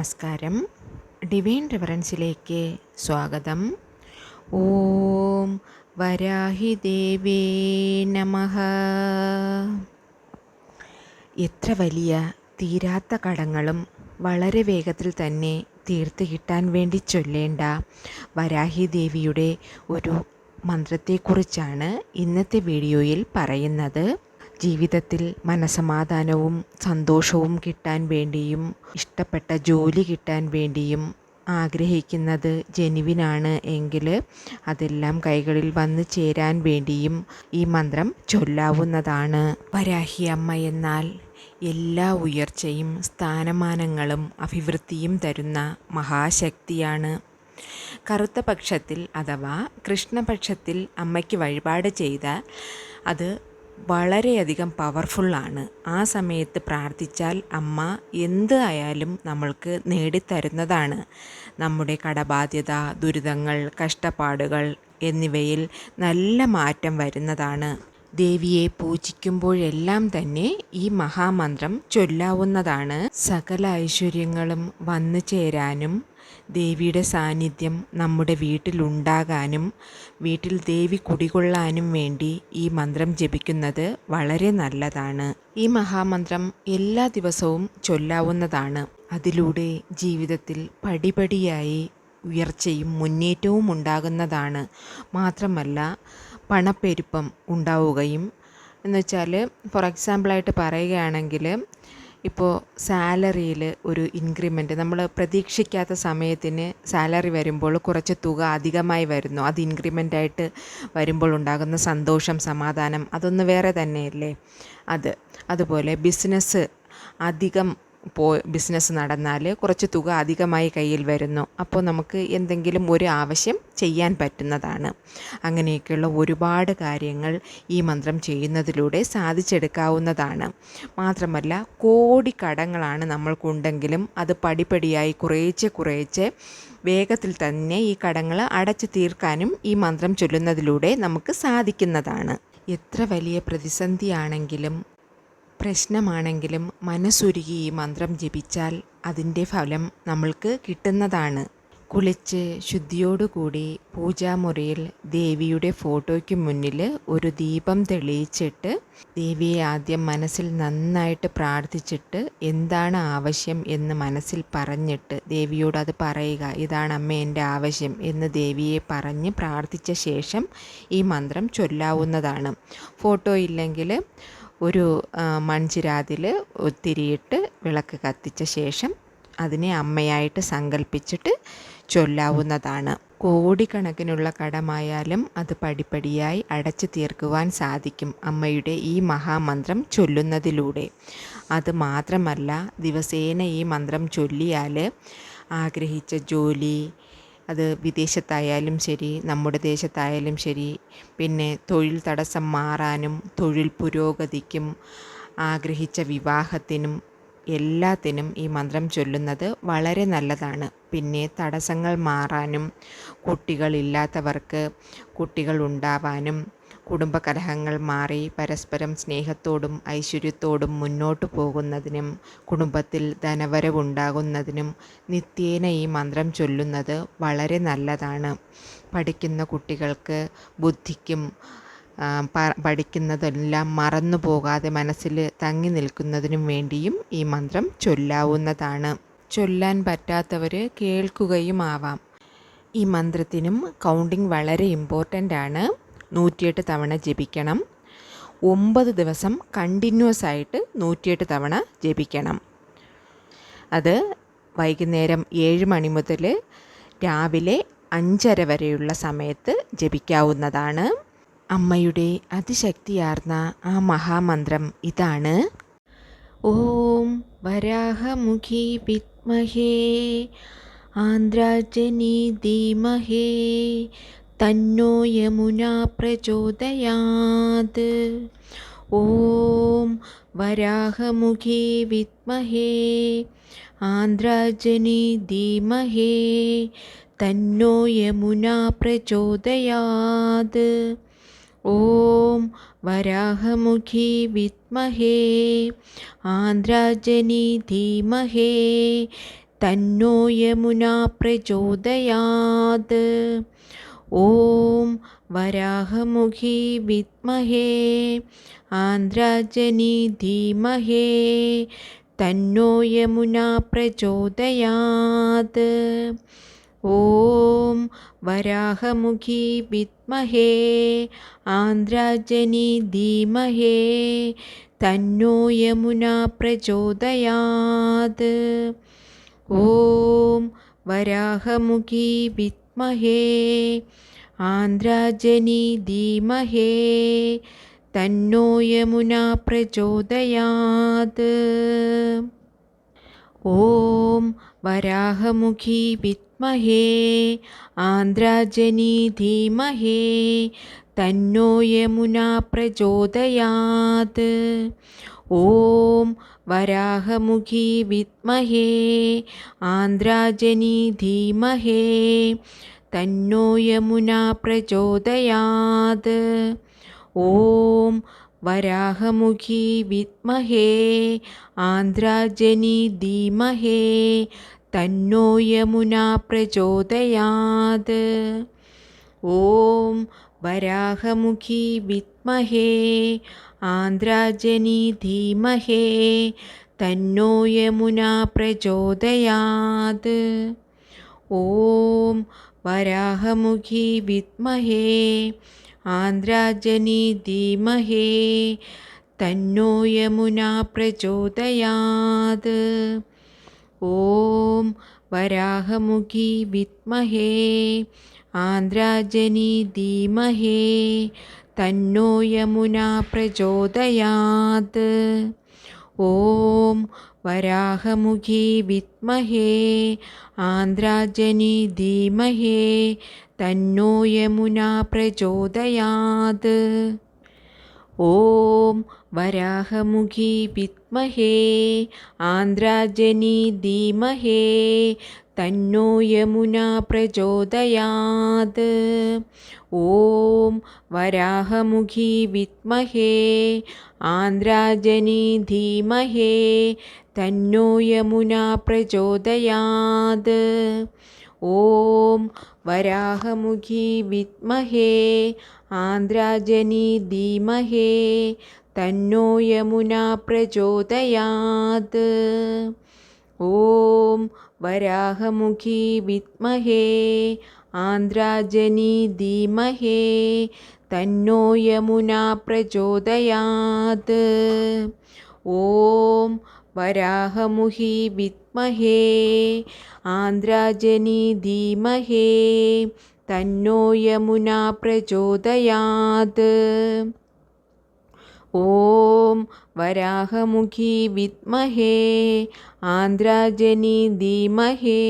നമസ്കാരം. ഡിവൈൻ റെവറൻസിലേക്ക് സ്വാഗതം. ഓം വരാഹി ദേവേ നമഃ. എത്ര വലിയ തീരാത്ത കടങ്ങളും വളരെ വേഗത്തിൽ തന്നെ തീർത്ത് കിട്ടാൻ വേണ്ടി ചൊല്ലേണ്ട വരാഹി ദേവിയുടെ ഒരു മന്ത്രത്തെക്കുറിച്ചാണ് ഇന്നത്തെ വീഡിയോയിൽ പറയുന്നത്. ജീവിതത്തിൽ മനസമാധാനവും സന്തോഷവും കിട്ടാൻ വേണ്ടിയും ഇഷ്ടപ്പെട്ട ജോലി കിട്ടാൻ വേണ്ടിയും ആഗ്രഹിക്കുന്നത് ജെനുവിനാണ് എങ്കിൽ അതെല്ലാം കൈകളിൽ വന്ന് ചേരാൻ വേണ്ടിയും ഈ മന്ത്രം ചൊല്ലാവുന്നതാണ്. വരാഹി അമ്മ എന്നാൽ എല്ലാ ഉയർച്ചയും സ്ഥാനമാനങ്ങളും അഭിവൃദ്ധിയും തരുന്ന മഹാശക്തിയാണ്. കറുത്ത പക്ഷത്തിൽ അഥവാ കൃഷ്ണപക്ഷത്തിൽ അമ്മയ്ക്ക് വഴിപാട് ചെയ്താൽ അത് വളരെയധികം പവർഫുള്ളാണ്. ആ സമയത്ത് പ്രാർത്ഥിച്ചാൽ അമ്മ എന്ത് ആയാലും നമ്മൾക്ക് നേടിത്തരുന്നതാണ്. നമ്മുടെ കടബാധ്യത, ദുരിതങ്ങൾ, കഷ്ടപ്പാടുകൾ എന്നിവയിൽ നല്ല മാറ്റം വരുന്നതാണ്. ദേവിയെ പൂജിക്കുമ്പോഴെല്ലാം തന്നെ ഈ മഹാമന്ത്രം ചൊല്ലാവുന്നതാണ്. സകല ഐശ്വര്യങ്ങളും വന്നു ചേരാനും ദേവിയുടെ സാന്നിധ്യം നമ്മുടെ വീട്ടിലുണ്ടാകാനും വീട്ടിൽ ദേവി കുടികൊള്ളാനും വേണ്ടി ഈ മന്ത്രം ജപിക്കുന്നത് വളരെ നല്ലതാണ്. ഈ മഹാമന്ത്രം എല്ലാ ദിവസവും ചൊല്ലാവുന്നതാണ്. അതിലൂടെ ജീവിതത്തിൽ പടിപടിയായി ഉയർച്ചയും മുന്നേറ്റവും ഉണ്ടാകുന്നതാണ്. മാത്രമല്ല പണപ്പെരുപ്പം ഉണ്ടാവുകയും എന്നുവെച്ചാൽ ഫോർ എക്സാമ്പിളായിട്ട് പറയുകയാണെങ്കിൽ ഇപ്പോൾ സാലറിയിൽ ഒരു ഇൻക്രിമെൻറ്റ് നമ്മൾ പ്രതീക്ഷിക്കാത്ത സമയത്തിന് സാലറി വരുമ്പോൾ കുറച്ച് തുക അധികമായി വരുന്നു. അത് ഇൻക്രിമെൻ്റായിട്ട് വരുമ്പോൾ ഉണ്ടാകുന്ന സന്തോഷം, സമാധാനം അതൊന്ന് വേറെ തന്നെയല്ലേ. അതുപോലെ ബിസിനസ് ബിസിനസ് നടന്നാൽ കുറച്ച് തുക അധികമായി കയ്യിൽ വരുന്നു. അപ്പോൾ നമുക്ക് എന്തെങ്കിലും ഒരു ആവശ്യം ചെയ്യാൻ പറ്റുന്നതാണ്. അങ്ങനെയൊക്കെയുള്ള ഒരുപാട് കാര്യങ്ങൾ ഈ മന്ത്രം ചെയ്യുന്നതിലൂടെ സാധിച്ചെടുക്കാവുന്നതാണ്. മാത്രമല്ല കോടി കടങ്ങളാണ് നമ്മൾക്കുണ്ടെങ്കിലും അത് പടിപടിയായി കുറേശ്ശെ വേഗത്തിൽ തന്നെ ഈ കടങ്ങൾ അടച്ചു തീർക്കാനും ഈ മന്ത്രം ചൊല്ലുന്നതിലൂടെ നമുക്ക് സാധിക്കുന്നതാണ്. എത്ര വലിയ പ്രതിസന്ധിയാണെങ്കിലും പ്രശ്നമാണെങ്കിലും മനസ്സുരുകി ഈ മന്ത്രം ജപിച്ചാൽ അതിൻ്റെ ഫലം നമ്മൾക്ക് കിട്ടുന്നതാണ്. കുളിച്ച് ശുദ്ധിയോടുകൂടി പൂജാമുറിയിൽ ദേവിയുടെ ഫോട്ടോയ്ക്ക് മുന്നിൽ ഒരു ദീപം തെളിയിച്ചിട്ട് ദേവിയെ ആദ്യം മനസ്സിൽ നന്നായിട്ട് പ്രാർത്ഥിച്ചിട്ട് എന്താണ് ആവശ്യം എന്ന് മനസ്സിൽ പറഞ്ഞിട്ട് ദേവിയോട് അത് പറയുക, ഇതാണ് അമ്മ എൻ്റെ ആവശ്യം എന്ന് ദേവിയെ പറഞ്ഞ് പ്രാർത്ഥിച്ച ശേഷം ഈ മന്ത്രം ചൊല്ലാവുന്നതാണ്. ഫോട്ടോ ഇല്ലെങ്കിൽ ഒരു മൺചിരാതിൽ തിരിയിട്ട് വിളക്ക് കത്തിച്ച ശേഷം അതിനെ അമ്മയായിട്ട് സങ്കല്പിച്ചിട്ട് ചൊല്ലാവുന്നതാണ്. കോടിക്കണക്കിനുള്ള കടമായാലും അത് പടിപടിയായി അടച്ചു തീർക്കുവാൻ സാധിക്കും അമ്മയുടെ ഈ മഹാമന്ത്രം ചൊല്ലുന്നതിലൂടെ. അത് മാത്രമല്ല ദിവസേന ഈ മന്ത്രം ചൊല്ലിയാൽ ആഗ്രഹിച്ച ജോലി, അത് വിദേശത്തായാലും ശരി നമ്മുടെ ദേശത്തായാലും ശരി, പിന്നെ തൊഴിൽ തടസ്സം മാറാനും തൊഴിൽ പുരോഗതിക്കും ആഗ്രഹിച്ച വിവാഹത്തിനും എല്ലാത്തിനും ഈ മന്ത്രം ചൊല്ലുന്നത് വളരെ നല്ലതാണ്. പിന്നെ തടസ്സങ്ങൾ മാറാനും കുട്ടികളില്ലാത്തവർക്ക് കുട്ടികൾ ഉണ്ടാവാനും കുടുംബകലഹങ്ങൾ മാറി പരസ്പരം സ്നേഹത്തോടും ഐശ്വര്യത്തോടും മുന്നോട്ട് പോകുന്നതിനും കുടുംബത്തിൽ ധനവരവുണ്ടാകുന്നതിനും നിത്യേന ഈ മന്ത്രം ചൊല്ലുന്നത് വളരെ നല്ലതാണ്. പഠിക്കുന്ന കുട്ടികൾക്ക് ബുദ്ധിക്കും പഠിക്കുന്നതെല്ലാം മറന്നു പോകാതെ മനസ്സിൽ തങ്ങി നിൽക്കുന്നതിനും വേണ്ടിയും ഈ മന്ത്രം ചൊല്ലാവുന്നതാണ്. ചൊല്ലാൻ പറ്റാത്തവർ കേൾക്കുകയും ആവാം. ഈ മന്ത്രത്തിനും കൗണ്ടിങ് വളരെ ഇമ്പോർട്ടൻ്റ് ആണ്. 108 തവണ ജപിക്കണം. 9 ദിവസം കണ്ടിന്യൂസ് ആയിട്ട് 108 തവണ ജപിക്കണം. അത് വൈകുന്നേരം 7 മണി മുതൽ രാവിലെ 5:30 വരെയുള്ള സമയത്ത് ജപിക്കാവുന്നതാണ്. അമ്മയുടെ അതിശക്തിയാർന്ന ആ മഹാമന്ത്രം ഇതാണ്. ഓം വരാഹമുഖി വിദ്മഹേ ആന്ദ്രാജനി ധീമഹേ തന്നോ യമുനാ പ്രചോദയാത്. ഓം വരാഹമുഖി വിദ്മഹേ ആന്ദ്രാജനി ധീമഹേ തന്നോ യമുനാ പ്രചോദയാത്. ഓം വരാഹമുഖി വിദ്മഹേ ആന്ദ്രാജനി ധീമഹേ തന്നോ യമുനാ പ്രചോദയാത്. ഓം വരാഹമുഖി വിദ്മഹേ ആന്ദ്രാജനി ധീമഹി തന്നോ യമുനാ പ്രചോദയാത്. ഓം വരാഹമുഖി വിദ്മഹേ ആന്ദ്രാജനി ധീമഹി തന്നോ യമുനാ പ്രചോദയാത്. ഓം വരാഹമുഖി വിദ്മഹേ ആന്ദ്രാജനി ധീമഹി തന്നോ യമുനാ പ്രചോദയാത്. ഓം വരാഹമുഖി വിദ്മഹേ ആന്ദ്രാജനി ധീമഹി തന്നോ യമുനാ പ്രചോദയാത്. ഓം വരാഹമുഖി വിദ്മഹേ ആന്ദ്രാജനി ധീമഹി തന്നോ യമുനാ പ്രചോദയാത്. ഓം വരാഹമുഖി വിദ്മഹേ ആന്ദ്രാജനി ധീമഹി തന്നോ യമുനാ പ്രചോദയാത്. ഓം വരാഹമുഖി വിദ്മഹേ ആന്ദ്രാജനി ധീമഹി തന്നോ യമുനാ പ്രചോദയാത്. ഓം വരാഹമുഖി വിദ്മഹേ ആന്ദ്രാജനി ധീമഹി തന്നോ യമുനാ പ്രചോദയാത്. ഓം വരാഹമുഖി വിദ്മഹേ ആന്ദ്രാജനി ധീമഹി തന്നോ യമുനാ പ്രചോദയാത്. ഓം വരാഹമുഖി വിദ്മഹേ ആന്ദ്രാജനി ധീമഹി തന്നോ യമുനാ പ്രചോദയാത്. ഓം വരാഹമുഖി വിദ്മഹേ ആന്ദ്രാജനി ധീമഹി തന്നോ യമുനാ പ്രചോദയാത്. ഓം വരാഹമുഖി വിദ്മഹേ ആന്ദ്രാജനി ധീമഹി തന്നോ യമുനാ പ്രചോദയാത്. ഓം വരാഹമുഖി വിദ്മഹേ ആന്ദ്രാജനി ധീമഹി തന്നോ യമുനാ പ്രചോദയാത്. ഓം വരാഹമുഖി വിദ്മഹേ ആന്ദ്രാജനി ധീമഹി തന്നോ യമുനാ പ്രചോദയാത്. ഓം വരാഹമുഖി വിദ്മഹേ ആന്ദ്രാജനി ധീമഹി തന്നോ യമുനാ പ്രചോദയാത്. ഓം വരാഹമുഖി വിദ്മഹേ ആന്ദ്രാജനി ധീമഹി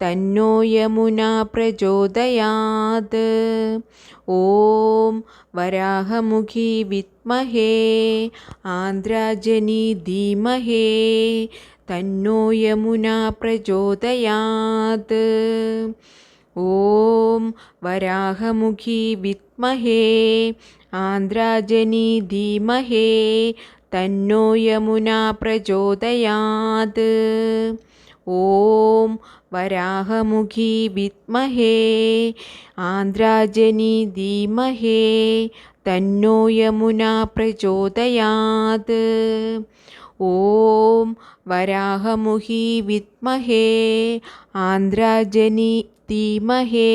തന്നോ യമുനാ പ്രചോദയാത്. ഓം വരാഹമുഖി വിദ്മഹേ ആന്ദ്രാജനി ധീമഹി തന്നോ യമുനാ പ്രചോദയാത്. ഓം വരാഹമുഖി വിദ്മഹേ ആന്ദ്രാജനി ധീമഹി തന്നോ യമുനാ പ്രചോദയാത്. ഓം വരാഹമുഖി വിദ്മഹേ ആന്ദ്രാജനി ധീമഹി തന്നോ യമുനാ പ്രചോദയാത്. ഓം വരാഹമുഖി വിദ്മഹേ ആന്ദ്രാജനി ധീമഹി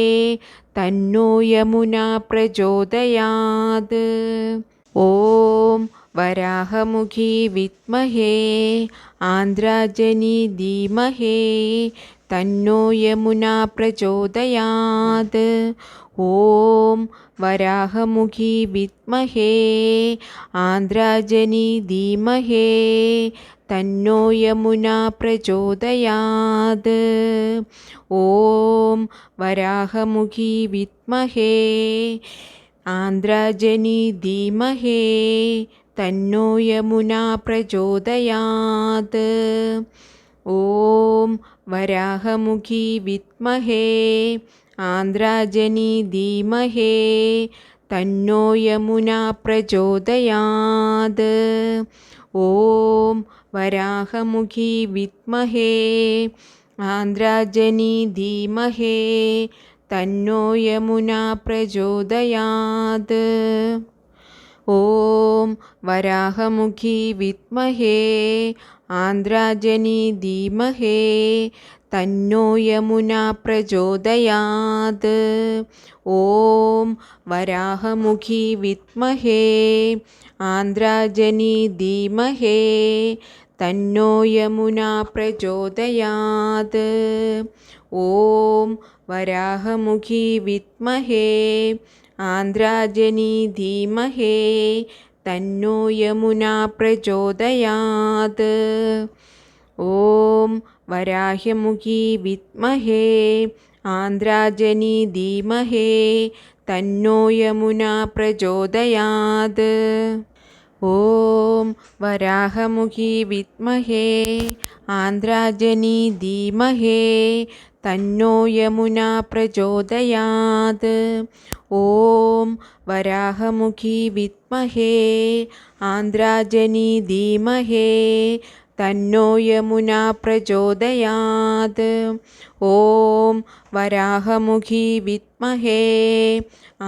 തന്നോ യമുനാ പ്രചോദയാത്. ഓം വരാഹമുഖി വിദ്മഹേ ആന്ദ്രാജനി ധീമഹി തന്നോ യമുനാ പ്രചോദയാത്. ഓം വരാഹമുഖി വിദ്മഹേ ആന്ദ്രാജനി ധീമഹി തന്നോ യമുനാ പ്രചോദയാത്. ഓം വരാഹമുഖി വിദ്മഹേ ആന്ദ്രാജനി ധീമഹി തന്നോ യമുനാ പ്രചോദയാത്. ഓം വരാഹമുഖി വിദ്മഹേ ആന്ദ്രാജനി ധീമഹി തന്നോ യമുനാ പ്രചോദയാത്. ഓം വരാഹമുഖി വിദ്മഹേ ആന്ദ്രാജനി ധീമഹേ തന്നോ യമുനാ പ്രചോദയാത്. ഓം വരാഹമുഖി വിദ്മഹേ ആന്ദ്രാജനി ധീമഹേ തന്നോ യമുനാ പ്രചോദയാത്. ഓം വരാഹമുഖി വിദ്മഹേ ആന്ദ്രാജനി ധീമഹേ തന്നോ യമുനാ പ്രചോദയാത്. ഓം വരാഹമുഖി വിദ്മഹേ ആന്ദ്രാജനി ധീമഹേ തന്നോ യമുനാ പ്രചോദയാത്. ഓം വരാഹമുഖി വിദ്മഹേ ആന്ദ്രാജനി ധീമഹേ തന്നോ യമുനാ പ്രചോദയാത്. ഓം വരാഹമുഖി വിദ്മഹേ ആന്ദ്രാജനി ധീമഹേ തന്നോ യമുനാ പ്രചോദയാത്. ഓം വരാഹമുഖി വിദ്മഹേ ആന്ദ്രാജനി ധീമഹേ തന്നോ യമുനാ പ്രചോദയാത്. ഓം വരാഹമുഖി വിദ്മഹേ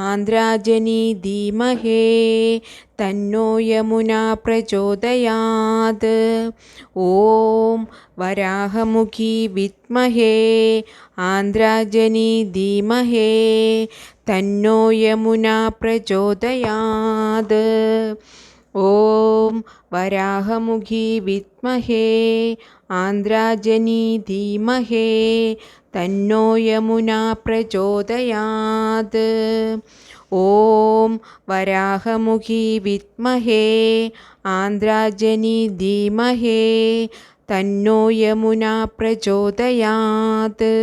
ആന്ദ്രാജനി ധീമഹേ തന്നോ യമുനാ പ്രചോദയാത്. ഓം വരാഹമുഖി വിദ്മഹേ ആന്ദ്രാജനി ധീമഹേ തന്നോ യമുനാ പ്രചോദയാത്. ഓം വരാഹമുഖി വിദ്മഹേ ആന്ദ്രാജനി ധീമഹേ തന്നോ യമുനാ പ്രചോദയാത്. ഓം വരാഹമുഖി വിദ്മഹേ ആന്ദ്രാജനി ധീമഹേ തന്നോ യമുനാ പ്രചോദയാത്.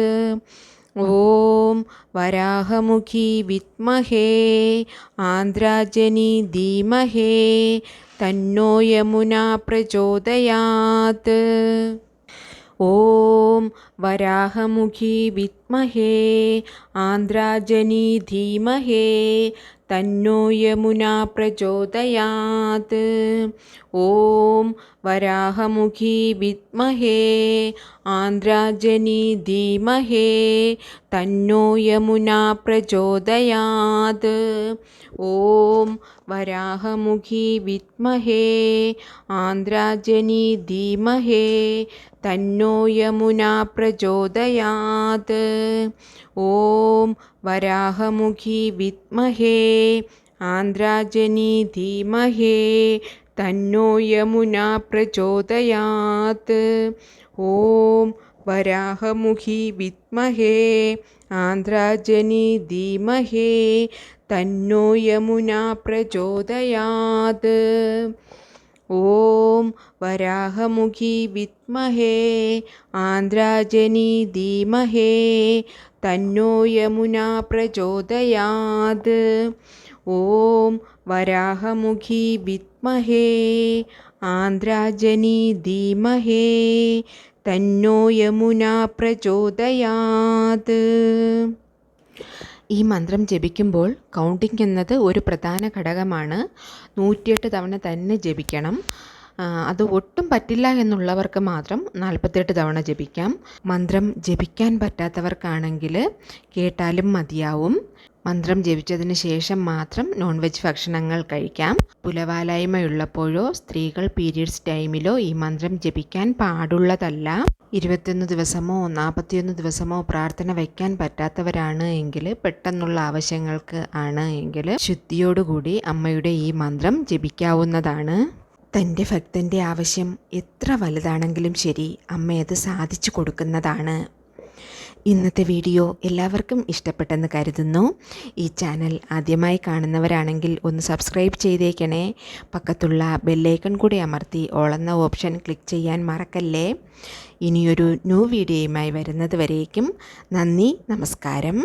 ഓം വരാഹമുഖി വിദ്മഹേ ആന്ദ്രാജനി ധീമഹേ തന്നോ യമുനാ പ്രചോദയാത്. ഓം വരാഹമുഖി വിദ്മഹേ ആന്ദ്രാജനി ധീമഹേ തന്നോ യമുനാ പ്രചോദയാത്. ഓം വരാഹമുഖി വിദ്മഹേ ആന്ദ്രാജനി ധീമഹേ തന്നോ യമുനാ പ്രചോദയാത്. ഓം വരാഹമുഖി വിദ്മഹേ ആന്ദ്രാജനി ധീമഹേ തന്നോ യമുനാ പ്രചോദയാത്. ഓം വരാഹമുഖി വിദ്മഹേ ആന്ദ്രാജനി ധീമഹേ തന്നോ യമുനാ പ്രചോദയാത്. ഓം വരാഹമുഖി വിദ്മഹേ ആന്ദ്രാജനി ധീമഹേ തന്നോ യമുനാ പ്രചോദയാത്. ഓം വരാഹമുഖി വിദ്മഹേ ആന്ദ്രാജനി ധീമഹേ തന്നോ യമുനാ പ്രചോദയാത്. ഓം വരാഹമുഖി വിദ്മഹേ ആന്ദ്രാജനി ധീമഹേ തന്നോ യമുനാ പ്രചോദയാത്. ഈ മന്ത്രം ജപിക്കുമ്പോൾ കൗണ്ടിങ് എന്നത് ഒരു പ്രധാന ഘടകമാണ്. 108 തവണ തന്നെ ജപിക്കണം. അത് ഒട്ടും പറ്റില്ല എന്നുള്ളവർക്ക് മാത്രം 48 തവണ ജപിക്കാം. മന്ത്രം ജപിക്കാൻ പറ്റാത്തവർക്കാണെങ്കിൽ കേട്ടാലും മതിയാവും. മന്ത്രം ജപിച്ചതിന് ശേഷം മാത്രം നോൺ വെജ് ഭക്ഷണങ്ങൾ കഴിക്കാം. പുലവാലായ്മയുള്ളപ്പോഴോ സ്ത്രീകൾ പീരിയഡ്സ് ടൈമിലോ ഈ മന്ത്രം ജപിക്കാൻ പാടുള്ളതല്ല. 21 ദിവസമോ 41 ദിവസമോ പ്രാർത്ഥന വയ്ക്കാൻ പറ്റാത്തവരാണ് എങ്കിൽ, പെട്ടെന്നുള്ള ആവശ്യങ്ങൾക്ക് ആണ് എങ്കിൽ ശുദ്ധിയോടുകൂടി അമ്മയുടെ ഈ മന്ത്രം ജപിക്കാവുന്നതാണ്. തൻ്റെ ഭക്തൻ്റെ ആവശ്യം എത്ര വലുതാണെങ്കിലും ശരി, അമ്മയത് സാധിച്ചു കൊടുക്കുന്നതാണ്. ഇന്നത്തെ വീഡിയോ എല്ലാവർക്കും ഇഷ്ടപ്പെട്ടെന്ന് കരുതുന്നു. ഈ ചാനൽ ആദ്യമായി കാണുന്നവരാണെങ്കിൽ ഒന്ന് സബ്സ്ക്രൈബ് ചെയ്തേക്കണേ. പക്കത്തുള്ള ബെല്ലൈക്കൺ കൂടി അമർത്തി ഓൾ എന്ന ഓപ്ഷൻ ക്ലിക്ക് ചെയ്യാൻ മറക്കല്ലേ. ഇനിയൊരു ന്യൂ വീഡിയോയുമായി വരുന്നത് വരേക്കും നന്ദി, നമസ്കാരം.